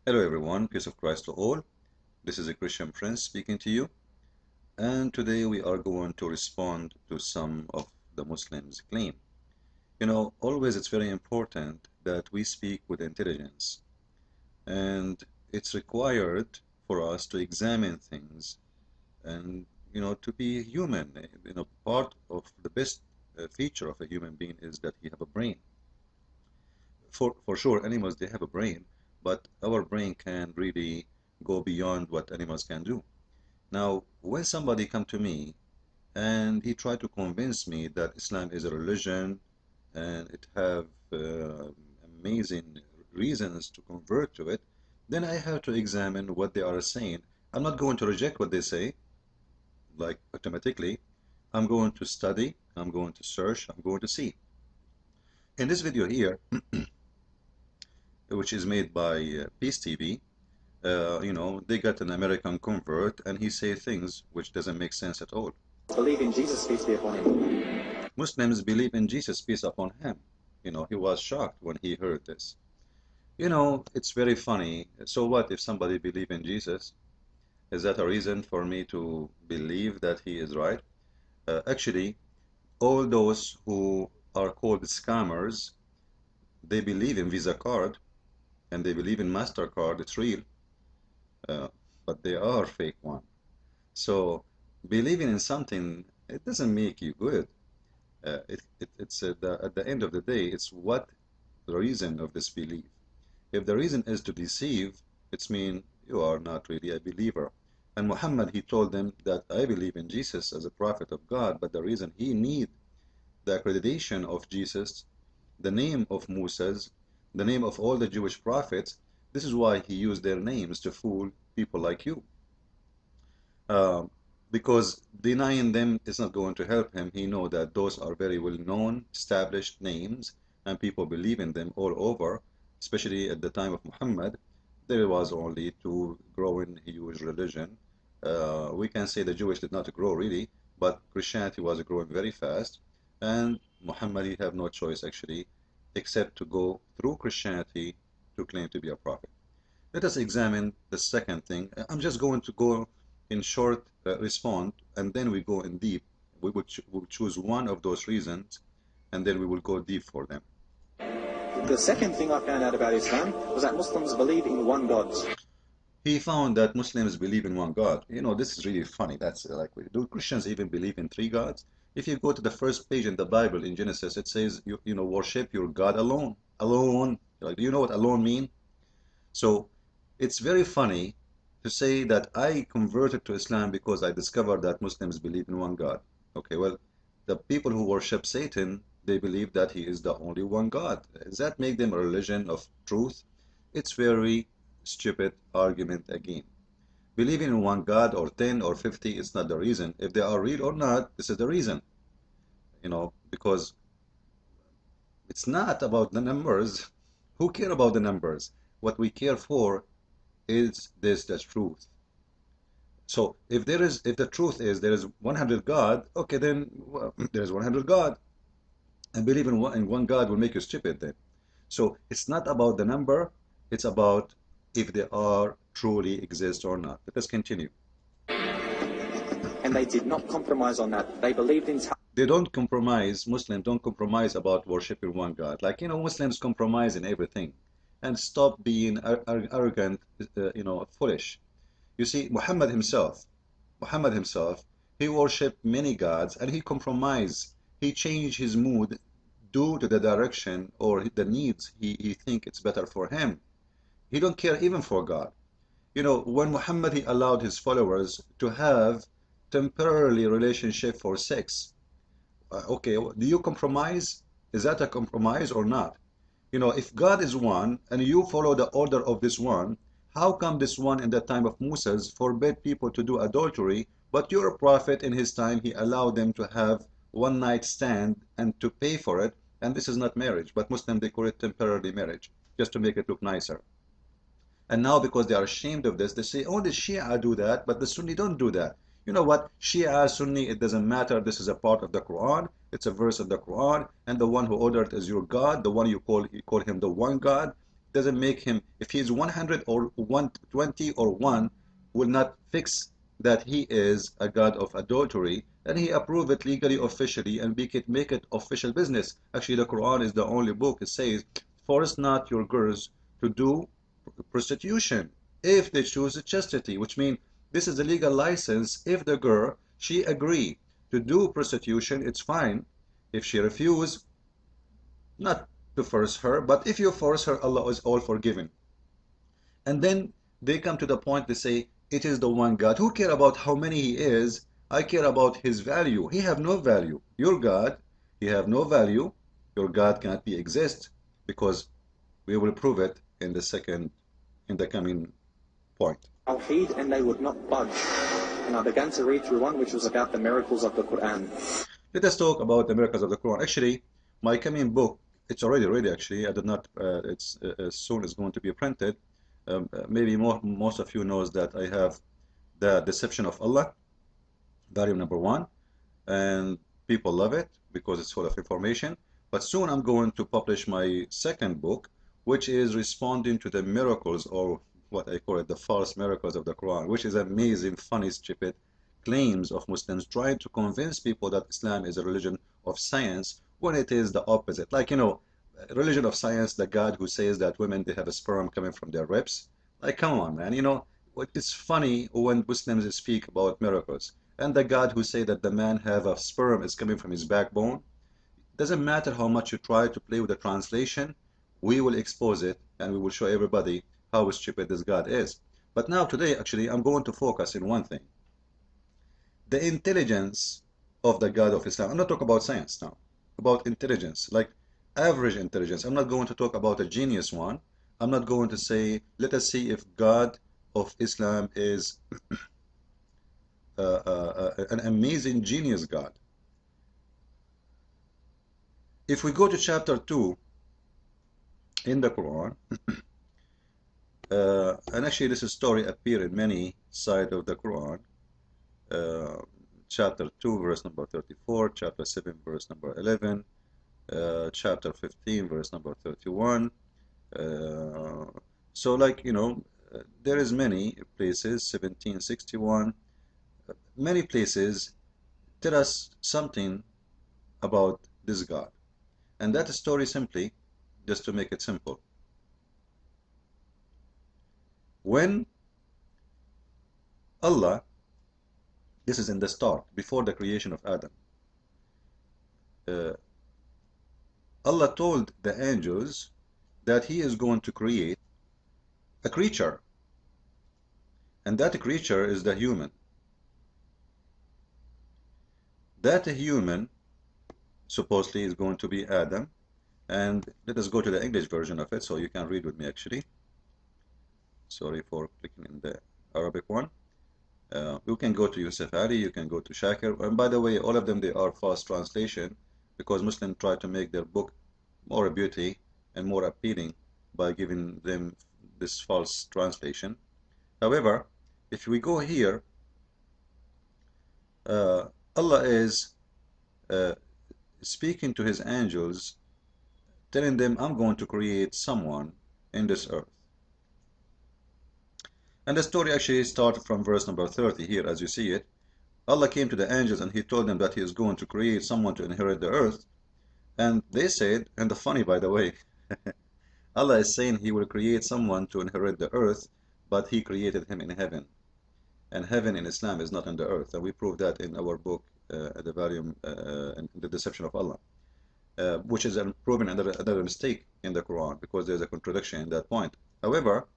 Hello everyone, peace of Christ to all. This is a Christian Prince speaking to you, and today we are going to respond to some of the Muslims' claim. Always it's very important that we speak with intelligence, and it's required for us to examine things and to be human. Part of the best feature of a human being is that he have a brain. For sure, animals they have a brain, but our brain can really go beyond what animals can do. Now, when somebody come to me and he tried to convince me that Islam is a religion and it have amazing reasons to convert to it, then I have to examine what they are saying. I'm not going to reject what they say, like automatically. I'm going to study, I'm going to search, I'm going to see. In this video here, which is made by Peace TV, they got an American convert and he say things which doesn't make sense at all. Believe in Jesus, peace be upon him. Muslims believe in Jesus, peace upon him. He was shocked when he heard this. It's very funny. So what if somebody believe in Jesus? Is that a reason for me to believe that he is right? Actually, all those who are called scammers, they believe in Visa card and they believe in MasterCard, it's real, but they are fake one. So believing in something, it doesn't make you good. It's at the end of the day, it's what the reason of this belief. If the reason is to deceive, it's mean you are not really a believer. And Muhammad, he told them that I believe in Jesus as a prophet of God, but the reason he need the accreditation of Jesus, the name of Moses, the name of all the Jewish prophets, this is why he used their names to fool people like you. Because denying them is not going to help him. He know that those are very well known, established names, and people believe in them all over, especially at the time of Muhammad. There was only two growing huge religion. We can say the Jewish did not grow really, but Christianity was growing very fast, and Muhammad he have no choice actually except to go through Christianity to claim to be a prophet. Let us examine the second thing. I'm just going to go in short respond, and then we go in deep. We'll choose one of those reasons, and then we will go deep for them. The second thing I found out about Islam was that Muslims believe in one God. He found that Muslims believe in one God. This is really funny. That's like, do Christians even believe in three gods? If you go to the first page in the Bible in Genesis, it says, worship your God alone. Alone. Like, do you know what alone mean? So it's very funny to say that I converted to Islam because I discovered that Muslims believe in one God. Okay, well, the people who worship Satan, they believe that he is the only one God. Does that make them a religion of truth? It's very stupid argument again. Believing in one God or 10 or 50 is not the reason. If they are real or not, this is the reason. Because it's not about the numbers. Who care about the numbers? What we care for is the truth. So if the truth is there is 100 God, okay, then there's 100 God. And believe in one God will make you stupid then. So it's not about the number, it's about if they are truly exist or not. Let us continue. And they did not compromise on that. They believed in... They don't compromise, Muslims don't compromise about worshiping one God. Like, Muslims compromise in everything. And stop being arrogant, foolish. You see, Muhammad himself, he worshipped many gods and he compromised. He changed his mood due to the direction or the needs he think it's better for him. He don't care even for God. When Muhammad he allowed his followers to have temporarily relationship for sex, okay, do you compromise? Is that a compromise or not? If God is one and you follow the order of this one, how come this one in the time of Moses forbade people to do adultery, but your prophet in his time, he allowed them to have one night stand and to pay for it, and this is not marriage, but Muslims they call it temporary marriage, just to make it look nicer. And now because they are ashamed of this, they say, oh, the Shia do that, but the Sunni don't do that. You know what? Shia, Sunni, it doesn't matter. This is a part of the Quran. It's a verse of the Quran. And the one who ordered is your God. The one you call him the one God. doesn't make him, if he's 100 or 120 or 1, will not fix that he is a god of adultery, and he approve it legally, officially, and make it official business. Actually, the Quran is the only book that says, force not your girls to do prostitution if they choose chastity, which means this is a legal license. If the girl, she agree to do prostitution, it's fine. If she refuse, not to force her, but if you force her, Allah is all forgiven. And then they come to the point, they say, it is the one God. Who care about how many he is? I care about his value. He have no value. Your God, he have no value. Your God cannot be exist, because we will prove it in the coming point. Tawheed, and they would not budge. And I began to read through one which was about the miracles of the Quran. Let us talk about the miracles of the Quran. Actually, my coming book, it's already ready. Actually, I did not. It's soon is going to be printed. Maybe most of you knows that I have the Deception of Allah, volume number 1, and people love it because it's full of information. But soon I'm going to publish my second book, which is responding to the miracles, or what I call it, the false miracles of the Quran, which is amazing, funny, stupid claims of Muslims trying to convince people that Islam is a religion of science when it is the opposite. Like, religion of science, the God who says that women, they have a sperm coming from their ribs. Like, come on, man. It's funny when Muslims speak about miracles. And the God who say that the man have a sperm is coming from his backbone. Doesn't matter how much you try to play with the translation, we will expose it and we will show everybody how stupid this God is. But now today, actually, I'm going to focus in one thing. The intelligence of the God of Islam. I'm not talking about science now, about intelligence, like average intelligence. I'm not going to talk about a genius one. I'm not going to say, let us see if God of Islam is an amazing genius God. If we go to chapter 2 in the Quran, and actually this story appears in many sides of the Quran, chapter 2 verse number 34, chapter 7 verse number 11, chapter 15 verse number 31. So, like, there is many places, 1761, many places tell us something about this God. And that story, simply, just to make it simple, when Allah, this is in the start, before the creation of Adam, Allah told the angels that he is going to create a creature, and that creature is the human. That human supposedly is going to be Adam. And let us go to the English version of it so you can read with me, actually. Sorry for clicking in the Arabic one. You can go to Yusuf Ali, you can go to Shakir, and by the way, all of them, they are fast translation, because Muslims try to make their book more beauty and more appealing by giving them this false translation. However, if we go here, Allah is speaking to his angels, telling them, I'm going to create someone in this earth. And the story actually started from verse number 30 here, as you see it. Allah came to the angels and he told them that he is going to create someone to inherit the earth. And they said, and the funny, by the way, Allah is saying he will create someone to inherit the earth, but he created him in heaven. And heaven in Islam is not on the earth. And we proved that in our book, the volume, The Deception of Allah, which is proving another mistake in the Quran, because there's a contradiction in that point. However,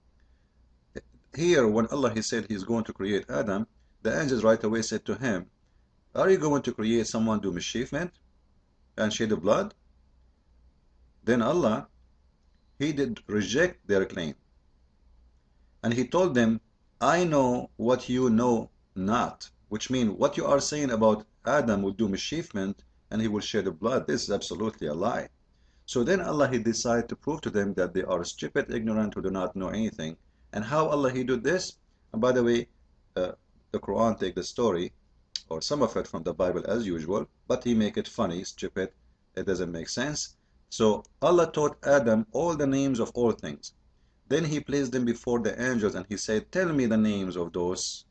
here when Allah, he said he's going to create Adam, the angels right away said to him, are you going to create someone to do mischievement and shed blood? Then Allah, he did reject their claim. And he told them, I know what you know not. Which means what you are saying about Adam will do mischievement and he will shed blood. This is absolutely a lie. So then Allah, he decided to prove to them that they are stupid, ignorant, who do not know anything. And how Allah, he did this? And by the way, the Quran take the story, or some of it, from the Bible as usual, but he make it funny, stupid, it doesn't make sense. So Allah taught Adam all the names of all things. Then he placed them before the angels and he said, tell me the names of those,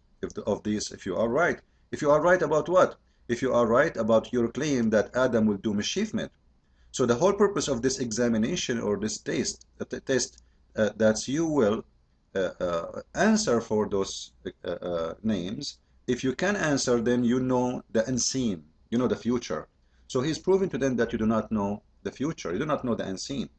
of these, if you are right. If you are right about what? If you are right about your claim that Adam will do mischievement. So the whole purpose of this examination or this test, that you will answer for those names. If you can answer, then you know the unseen, you know the future. So he's proving to them that you do not know the future, you do not know the unseen.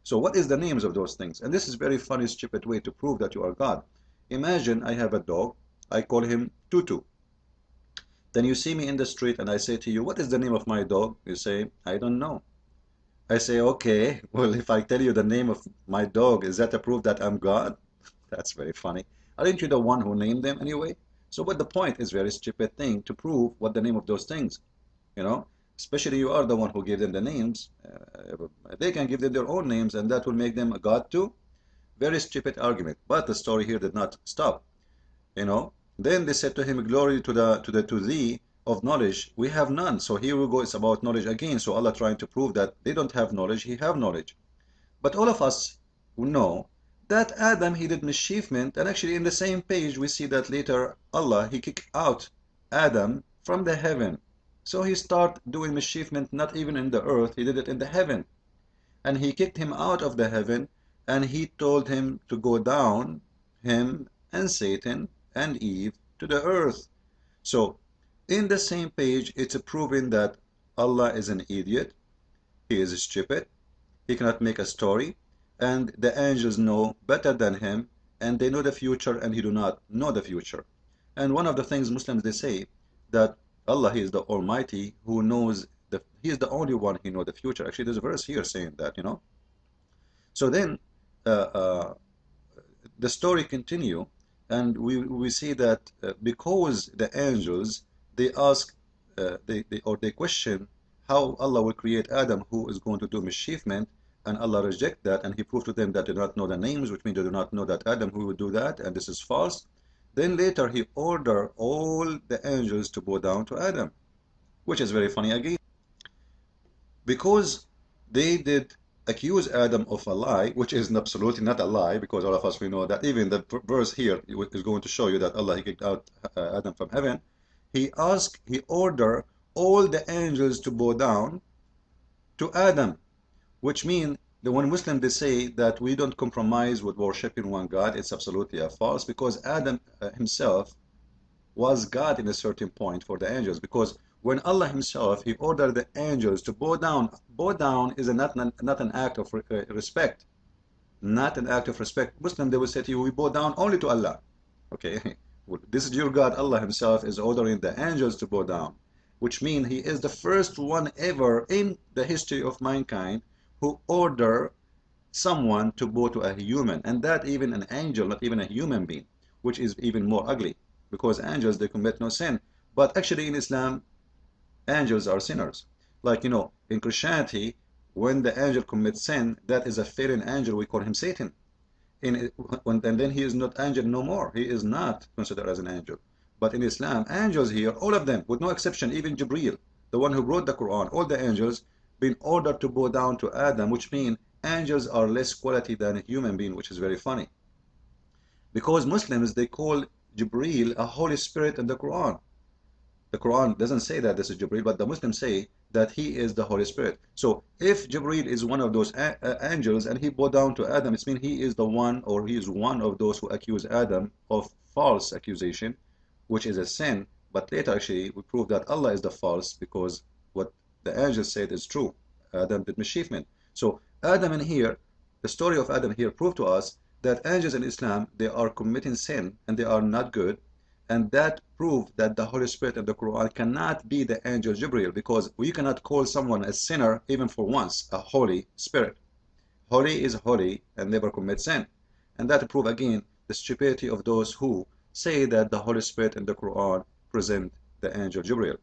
So what is the names of those things? And this is very funny, stupid way to prove that you are God. Imagine I have a dog, I call him Tutu. Then you see me in the street and I say to you, what is the name of my dog? You say, I don't know. I say, okay, well, if I tell you the name of my dog, is that a proof that I'm God? That's very funny. Aren't you the one who named them anyway? So what the point is very stupid thing to prove what the name of those things, you know? Especially you are the one who gave them the names. They can give them their own names and that will make them a God too. Very stupid argument. But the story here did not stop, you know? Then they said to him, glory to thee of knowledge, we have none. So here we go, it's about knowledge again. So Allah trying to prove that they don't have knowledge, he have knowledge. But all of us know that Adam, he did mischievement, and actually in the same page we see that later Allah, he kicked out Adam from the heaven. So he started doing mischievement not even in the earth, he did it in the heaven. And he kicked him out of the heaven, and he told him to go down, him and Satan and Eve, to the earth. So in the same page, it's proving that Allah is an idiot, he is stupid, he cannot make a story, and the angels know better than him, and they know the future, and he do not know the future. And one of the things Muslims, they say that Allah, he is the Almighty, who knows, he is the only one who knows the future. Actually, there's a verse here saying that, you know. So then, the story continue, and we see that because the angels, they ask, they question how Allah will create Adam, who is going to do mischievement, and Allah reject that, and he proved to them that they do not know the names, which means they do not know that Adam who would do that, and this is false. Then later he ordered all the angels to bow down to Adam, which is very funny again, because they did accuse Adam of a lie, which is absolutely not a lie, because all of us, we know that even the verse here is going to show you that Allah, he kicked out Adam from heaven. He ordered all the angels to bow down to Adam, which means that when Muslims, they say that we don't compromise with worshiping one God, it's absolutely false, because Adam himself was God in a certain point for the angels, because when Allah himself, he ordered the angels to bow down is not an act of respect, not an act of respect. Muslim, they will say to you, we bow down only to Allah. Okay, well, this is your God. Allah himself is ordering the angels to bow down, which means he is the first one ever in the history of mankind who order someone to bow to a human, and that even an angel, not even a human being, which is even more ugly, because angels, they commit no sin. But actually in Islam, angels are sinners. Like, you know, in Christianity, when the angel commits sin, that is a fallen angel, we call him Satan. And then he is not angel no more, he is not considered as an angel. But in Islam, angels here, all of them, with no exception, even Jibreel, the one who wrote the Quran, all the angels been ordered to bow down to Adam, which means angels are less quality than a human being, which is very funny. Because Muslims, they call Jibreel a Holy Spirit in the Quran. The Quran doesn't say that this is Jibreel, but the Muslims say that he is the Holy Spirit. So if Jibreel is one of those angels and he bowed down to Adam, it means he is the one, or he is one of those who accuse Adam of false accusation, which is a sin. But later actually we prove that Allah is the false, because what the angels said is true. Adam did mischievement. So Adam in here, the story of Adam here proved to us that angels in Islam, they are committing sin and they are not good. And that proved that the Holy Spirit of the Quran cannot be the angel Jibreel, because we cannot call someone a sinner even for once, a Holy Spirit. Holy is holy and never commit sin. And that proved again the stupidity of those who say that the Holy Spirit in the Quran present the angel Jibreel.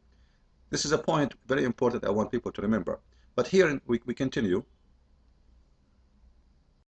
This is a point very important I want people to remember. But here we continue.